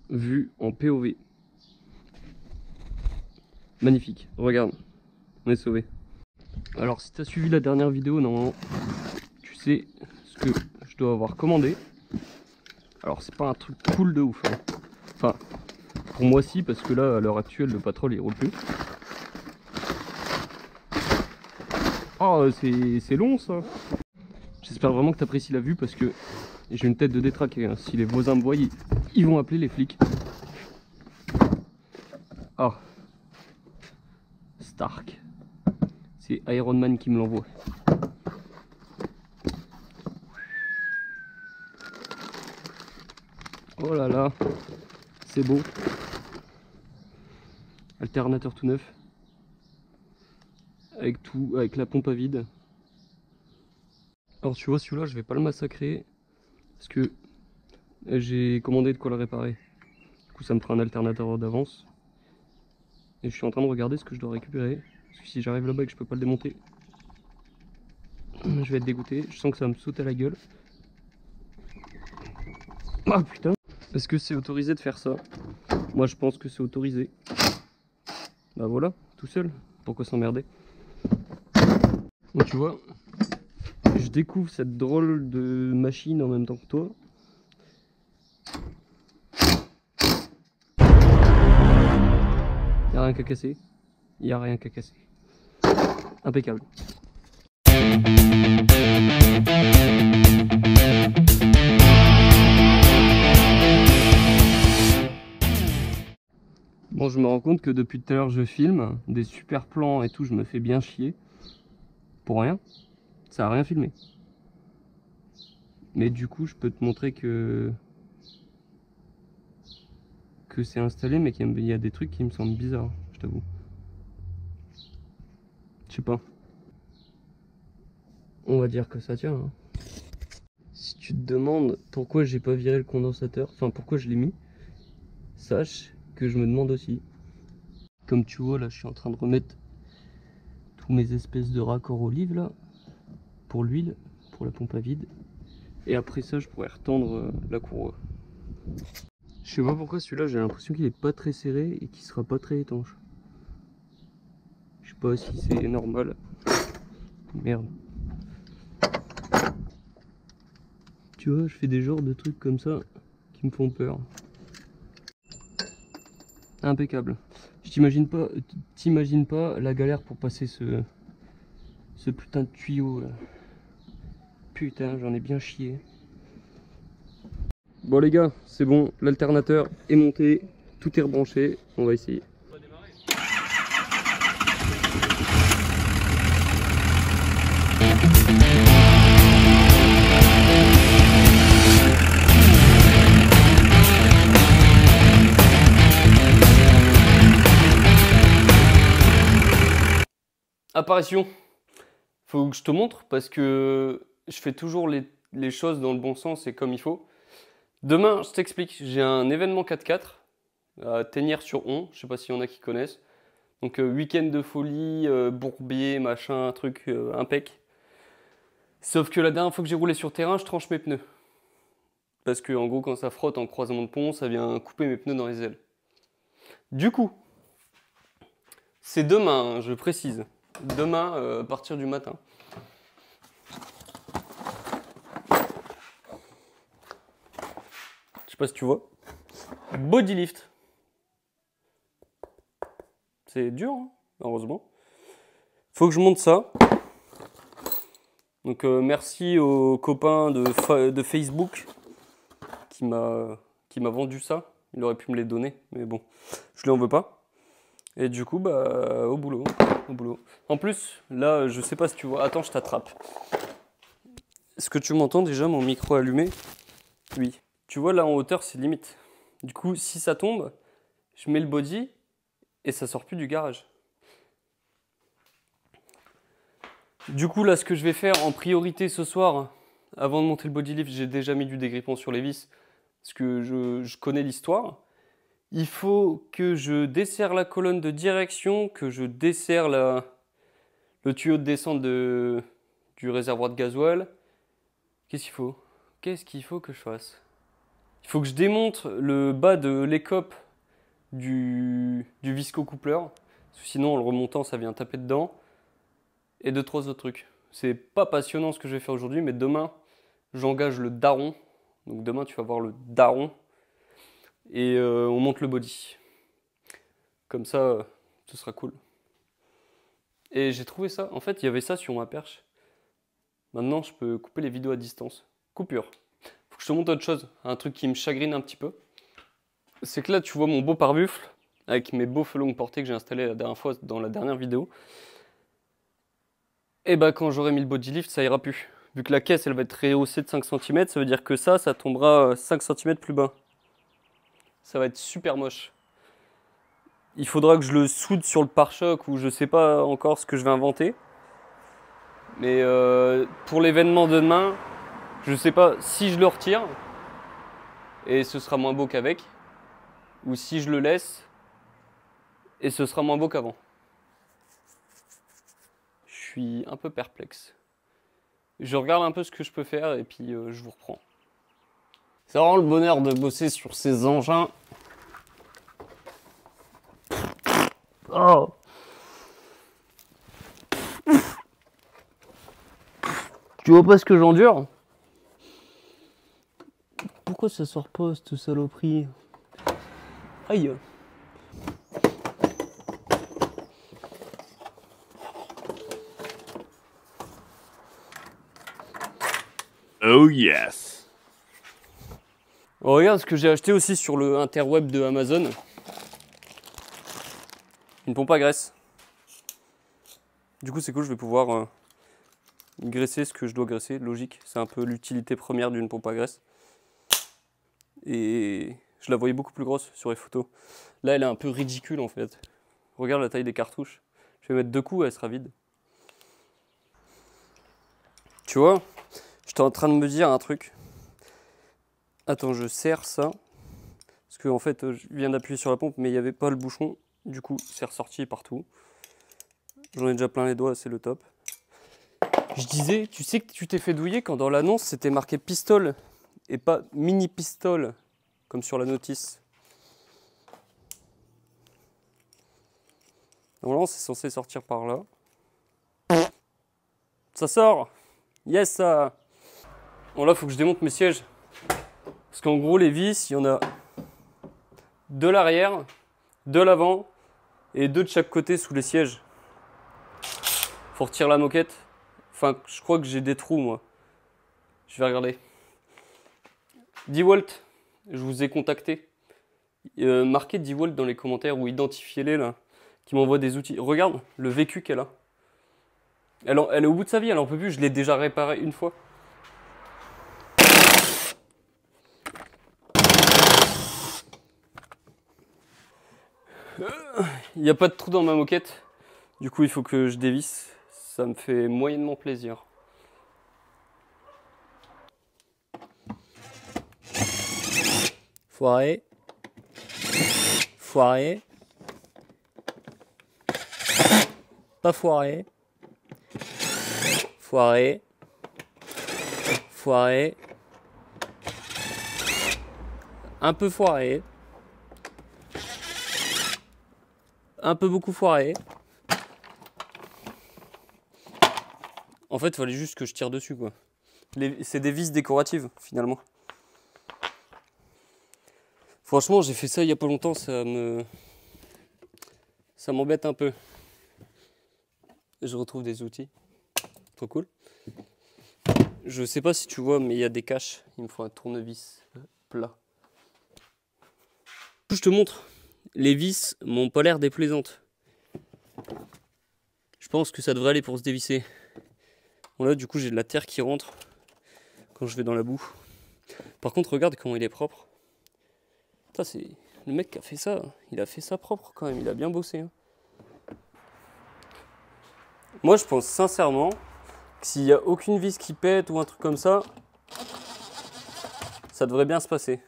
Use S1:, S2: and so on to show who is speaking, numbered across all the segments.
S1: vue en POV. Magnifique, regarde, on est sauvé. Alors si tu as suivi la dernière vidéo, normalement, tu sais ce que je dois avoir commandé. Alors c'est pas un truc cool de ouf, hein. Enfin, pour moi si, parce que là, à l'heure actuelle, le Patrol il roule plus. Oh, c'est long ça. J'espère vraiment que tu apprécies la vue parce que j'ai une tête de détraqué, hein. Si les voisins me voient, ils vont appeler les flics. Ah, Stark. C'est Iron Man qui me l'envoie. Oh là là, c'est beau. Alternateur tout neuf. Avec tout, avec la pompe à vide. Alors tu vois, celui-là, je vais pas le massacrer. Parce que j'ai commandé de quoi le réparer. Du coup, ça me fera un alternateur d'avance. Et je suis en train de regarder ce que je dois récupérer. Parce que si j'arrive là-bas et que je peux pas le démonter, je vais être dégoûté. Je sens que ça va me sauter à la gueule. Ah putain. Est-ce que c'est autorisé de faire ça? Moi je pense que c'est autorisé. Bah voilà, tout seul. Pourquoi s'emmerder? Donc tu vois, je découvre cette drôle de machine en même temps que toi. Y'a rien qu'à casser. Y'a rien qu'à casser. Impeccable. Bon, je me rends compte que depuis tout à l'heure je filme des super plans et tout, je me fais bien chier. Pour rien. Ça a rien filmé. Mais du coup, je peux te montrer que c'est installé, mais qu'il y a des trucs qui me semblent bizarres, je t'avoue. Je sais pas. On va dire que ça tient, hein. Si tu te demandes pourquoi j'ai pas viré le condensateur, enfin pourquoi je l'ai mis, sache que je me demande aussi. Comme tu vois là, je suis en train de remettre tous mes espèces de raccords olive là, pour l'huile, pour la pompe à vide. Et après ça, je pourrais retendre la courroie. Je sais pas pourquoi celui-là, j'ai l'impression qu'il est pas très serré et qu'il sera pas très étanche. Je sais pas si c'est normal. Merde. Tu vois, je fais des genres de trucs comme ça qui me font peur. Impeccable. Je t'imagine pas la galère pour passer ce putain de tuyau là. Putain, j'en ai bien chié. Bon les gars, c'est bon, l'alternateur est monté, tout est rebranché, on va essayer. Apparition. Faut que je te montre parce que je fais toujours les choses dans le bon sens et comme il faut. Demain, je t'explique, j'ai un événement 4x4 à Teniers-sur-On, je sais pas s'il y en a qui connaissent. Donc week-end de folie, bourbier, machin, truc impec. Sauf que la dernière fois que j'ai roulé sur terrain, je tranche mes pneus. Parce que en gros, quand ça frotte en croisement de pont, ça vient couper mes pneus dans les ailes. Du coup, c'est demain, hein, je précise. Demain, à partir du matin. Je sais pas si tu vois. Body lift. C'est dur, hein, heureusement. Faut que je monte ça. Donc merci aux copains de Facebook qui m'a vendu ça. Il aurait pu me les donner, mais bon, je lui en veux pas. Et du coup, bah, au boulot. En plus, là, je sais pas si tu vois. Attends, je t'attrape. Est-ce que tu m'entends déjà, mon micro allumé? Oui. Tu vois, là, en hauteur, c'est limite. Du coup, si ça tombe, je mets le body et ça sort plus du garage. Du coup, là, ce que je vais faire en priorité ce soir, avant de monter le body lift, j'ai déjà mis du dégrippant sur les vis, parce que je connais l'histoire. Il faut que je desserre la colonne de direction, que je desserre le tuyau de descente du réservoir de gasoil. Qu'est-ce qu'il faut? Qu'est-ce qu'il faut que je fasse? Il faut que je démonte le bas de l'écope du visco-coupleur. Sinon, en le remontant, ça vient taper dedans. Et 2-3 autres trucs. C'est pas passionnant ce que je vais faire aujourd'hui, mais demain, j'engage le daron. Donc demain, tu vas voir le daron. Et on monte le body. Comme ça, ce sera cool. Et j'ai trouvé ça. En fait, il y avait ça sur ma perche. Maintenant, je peux couper les vidéos à distance. Coupure. Faut que je te montre autre chose. Un truc qui me chagrine un petit peu. C'est que là, tu vois mon beau pare-buffle avec mes beaux feux longue portée que j'ai installé la dernière fois dans la dernière vidéo. Et bah, quand j'aurai mis le body lift, ça ira plus. Vu que la caisse, elle va être rehaussée de 5 cm, ça veut dire que ça tombera 5 cm plus bas. Ça va être super moche. Il faudra que je le soude sur le pare-choc ou je sais pas encore ce que je vais inventer. Mais pour l'événement de demain, je sais pas si je le retire et ce sera moins beau qu'avec, ou si je le laisse et ce sera moins beau qu'avant. Je suis un peu perplexe. Je regarde un peu ce que je peux faire et puis je vous reprends. C'est vraiment le bonheur de bosser sur ces engins. Oh. Tu vois pas ce que j'endure? Pourquoi ça sort pas cette saloperie? Aïe.
S2: Oh yes.
S1: Oh, regarde ce que j'ai acheté aussi sur le interweb de Amazon. Une pompe à graisse. Du coup c'est cool, je vais pouvoir graisser ce que je dois graisser, logique. C'est un peu l'utilité première d'une pompe à graisse. Et je la voyais beaucoup plus grosse sur les photos. Là elle est un peu ridicule en fait. Regarde la taille des cartouches. Je vais mettre 2 coups, elle sera vide. Tu vois, j'étais en train de me dire un truc. Attends, je serre ça. Parce que en fait, je viens d'appuyer sur la pompe, mais il n'y avait pas le bouchon. Du coup, c'est ressorti partout. J'en ai déjà plein les doigts, c'est le top. Je disais, tu sais que tu t'es fait douiller quand dans l'annonce, c'était marqué pistole et pas mini pistole, comme sur la notice. Normalement, c'est censé sortir par là. Ça sort! Yes, ça! Bon, là, il faut que je démonte mes sièges. Parce qu'en gros, les vis, il y en a de l'arrière, de l'avant et 2 de chaque côté sous les sièges. Faut retirer la moquette. Enfin, je crois que j'ai des trous, moi. Je vais regarder. DeWalt, je vous ai contacté. Marquez DeWalt dans les commentaires ou identifiez-les là, qui m'envoient des outils. Regarde le vécu qu'elle a. Elle est au bout de sa vie, elle en peut plus. Je l'ai déjà réparé une fois. Il n'y a pas de trou dans ma moquette. Du coup, il faut que je dévisse. Ça me fait moyennement plaisir. Foiré. Foiré. Pas foiré. Foiré. Foiré. Un peu foiré. Un peu beaucoup foiré. En fait, il fallait juste que je tire dessus, quoi. C'est des vis décoratives, finalement. Franchement, j'ai fait ça il y a pas longtemps, ça m'embête un peu. Je retrouve des outils. Trop cool. Je sais pas si tu vois, mais il y a des caches. Il me faut un tournevis plat. Je te montre. Les vis m'ont pas l'air déplaisantes. Je pense que ça devrait aller pour se dévisser. Bon là, du coup, j'ai de la terre qui rentre quand je vais dans la boue. Par contre, regarde comment il est propre. Ça, c'est le mec qui a fait ça. Il a fait ça propre quand même. Il a bien bossé. Hein. Moi, je pense sincèrement que s'il n'y a aucune vis qui pète ou un truc comme ça, ça devrait bien se passer.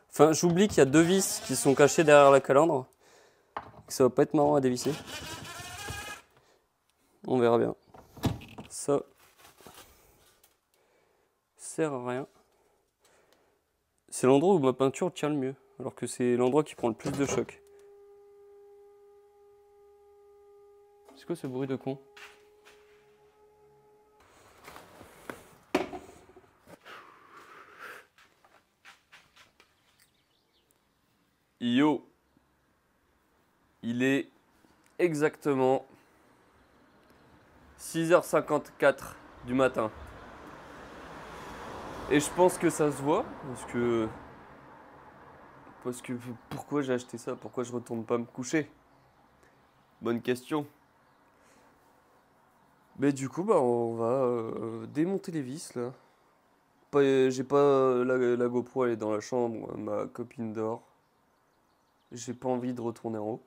S1: Enfin, j'oublie qu'il y a 2 vis qui sont cachées derrière la calandre. Ça va pas être marrant à dévisser. On verra bien. Ça sert à rien. c'est l'endroit où ma peinture tient le mieux, alors que c'est l'endroit qui prend le plus de choc. C'est quoi ce bruit de con? Yo, il est exactement 6h54 du matin. Et je pense que ça se voit, parce que pourquoi j'ai acheté ça? Pourquoi je retourne pas me coucher? Bonne question. Mais du coup, bah, on va démonter les vis là. J'ai pas la GoPro, elle est dans la chambre, ma copine dort. J'ai pas envie de retourner en haut.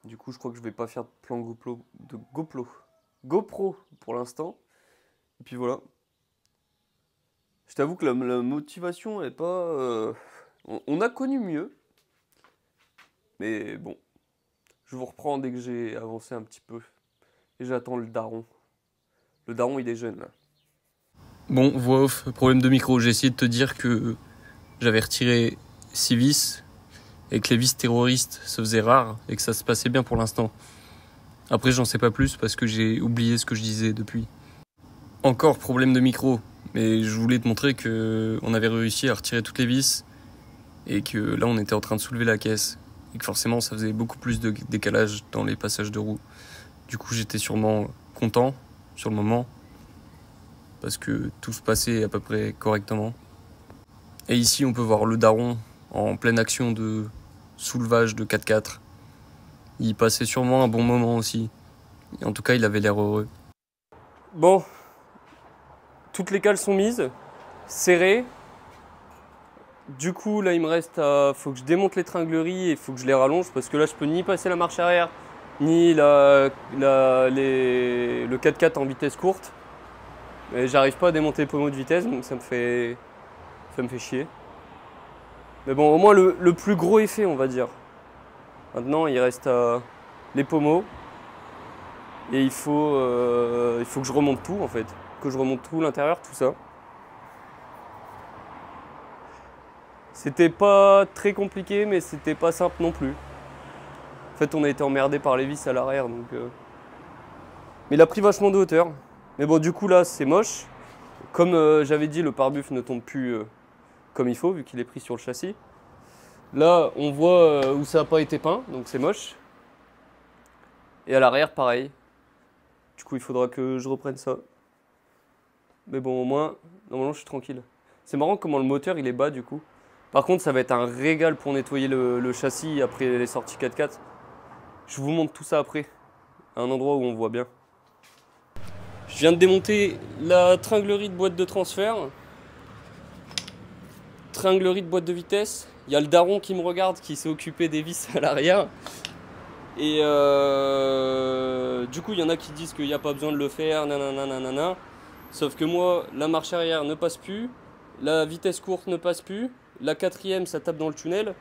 S1: Du coup, je crois que je vais pas faire de plan GoPro pour l'instant. Et puis voilà. Je t'avoue que la motivation est pas. On a connu mieux. Mais bon. Je vous reprends dès que j'ai avancé un petit peu. Et j'attends le daron. Le daron, il est jeune là.
S3: Bon, voix off, problème de micro. J'ai essayé de te dire que j'avais retiré 6 vis et que les vis terroristes se faisaient rares et que ça se passait bien pour l'instant. Après, j'en sais pas plus parce que j'ai oublié ce que je disais depuis. Encore problème de micro, mais je voulais te montrer que on avait réussi à retirer toutes les vis et que là, on était en train de soulever la caisse et que forcément, ça faisait beaucoup plus de décalage dans les passages de roue. Du coup, j'étais sûrement content sur le moment parce que tout se passait à peu près correctement. Et ici, on peut voir le daron en pleine action de soulevage de 4x4. Il passait sûrement un bon moment aussi. Et en tout cas, il avait l'air heureux.
S1: Bon. Toutes les cales sont mises. Serrées. Du coup, là, il me reste à... Faut que je démonte les tringleries et il faut que je les rallonge parce que là, je peux ni passer la marche arrière, ni le 4x4 en vitesse courte. Et j'arrive pas à démonter les pommeaux de vitesse, donc ça me fait chier. Mais bon, au moins le plus gros est fait, on va dire. Maintenant, il reste les pommeaux. Et il faut que je remonte tout, en fait. Que je remonte tout, l'intérieur, tout ça. C'était pas très compliqué, mais c'était pas simple non plus. En fait, on a été emmerdé par les vis à l'arrière, donc... Mais il a pris vachement de hauteur. Mais bon, du coup, là, c'est moche. Comme j'avais dit, le pare-buff ne tombe plus comme il faut, vu qu'il est pris sur le châssis. Là, on voit où ça n'a pas été peint, donc c'est moche. Et à l'arrière, pareil. Du coup, il faudra que je reprenne ça. Mais bon, au moins, normalement, je suis tranquille. C'est marrant comment le moteur, il est bas, du coup. Par contre, ça va être un régal pour nettoyer le châssis après les sorties 4x4. Je vous montre tout ça après, à un endroit où on voit bien. Je viens de démonter la tringlerie de boîte de transfert. Tringlerie de boîte de vitesse. Il y a le daron qui me regarde, qui s'est occupé des vis à l'arrière. Et du coup, il y en a qui disent qu'il n'y a pas besoin de le faire, nanana. Sauf que moi, la marche arrière ne passe plus, la vitesse courte ne passe plus, la quatrième, ça tape dans le tunnel.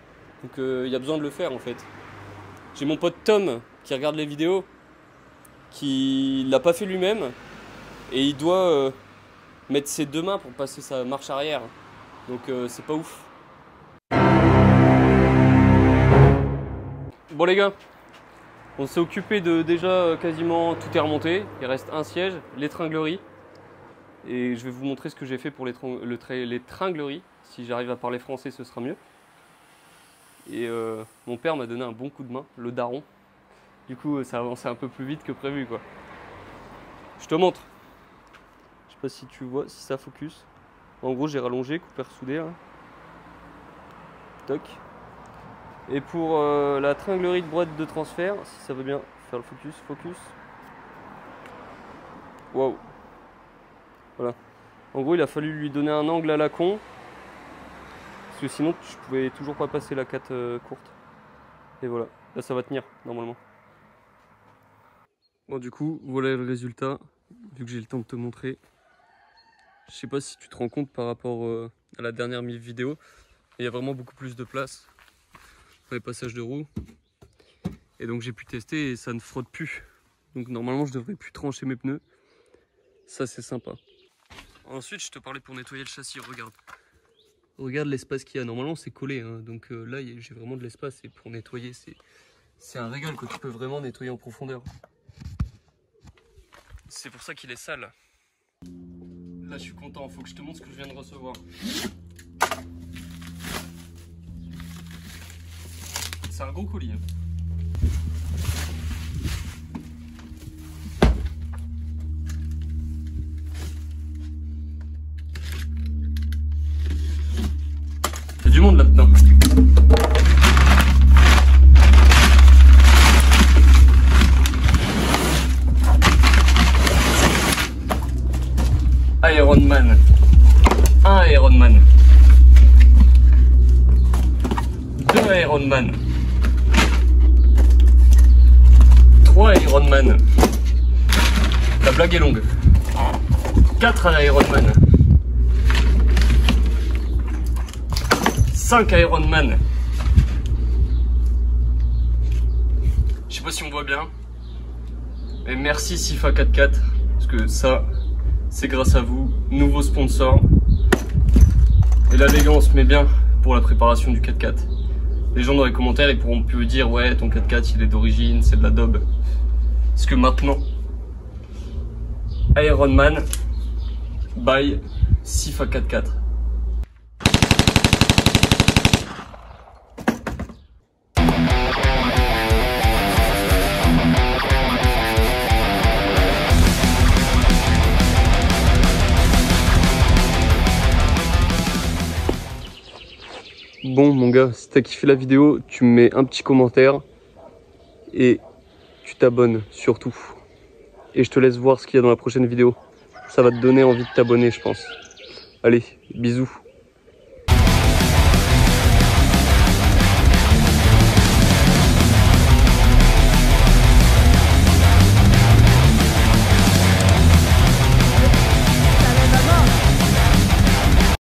S1: Donc il y a besoin de le faire en fait. J'ai mon pote Tom qui regarde les vidéos, qui l'a pas fait lui-même. Et il doit mettre ses deux mains pour passer sa marche arrière. Donc c'est pas ouf. Bon les gars, on s'est occupé de déjà quasiment tout est remonté. Il reste un siège, les tringleries. Et je vais vous montrer ce que j'ai fait pour les tringleries. Si j'arrive à parler français, ce sera mieux. Et mon père m'a donné un bon coup de main, le daron. Du coup, ça avançait un peu plus vite que prévu, quoi. Je te montre. Je sais pas si tu vois, si ça focus. En gros, j'ai rallongé, coupeur soudé, là. Toc. Et pour la tringlerie de boîte de transfert, si ça veut bien faire le focus. Waouh. Voilà. En gros, il a fallu lui donner un angle à la con. Parce que sinon, je pouvais toujours pas passer la 4 courte. Et voilà. Là, ça va tenir, normalement. Bon, du coup, voilà le résultat. Vu que j'ai le temps de te montrer. Je sais pas si tu te rends compte par rapport à la dernière vidéo. Il y a vraiment beaucoup plus de place dans les passages de roues. Et donc, j'ai pu tester et ça ne frotte plus. Donc, normalement, je devrais plus trancher mes pneus. Ça, c'est sympa. Ensuite, je te parlais pour nettoyer le châssis, regarde. Regarde l'espace qu'il y a. Normalement, c'est collé, hein. Donc là, j'ai vraiment de l'espace. Et pour nettoyer, c'est un régal, quoi. Tu peux vraiment nettoyer en profondeur. C'est pour ça qu'il est sale. Là, je suis content. Faut que je te montre ce que je viens de recevoir. C'est un gros colis, hein. Il y a du monde là-dedans. Iron Man. Un Iron Man. Deux Iron Man. 3 Iron Man. La blague est longue. 4 Iron Man. 5 Iron Man. Je sais pas si on voit bien. Mais merci Sifa 44. Parce que ça, c'est grâce à vous. Nouveau sponsor. Et là les gars, on se met bien pour la préparation du 4x4. Les gens dans les commentaires, ils pourront plus dire ouais, ton 4x4 il est d'origine, c'est de la daube. Parce que maintenant, Iron Man by Sifa 44. Bon mon gars, si t'as kiffé la vidéo, tu me mets un petit commentaire et tu t'abonnes surtout. Et je te laisse voir ce qu'il y a dans la prochaine vidéo. Ça va te donner envie de t'abonner, je pense. Allez, bisous.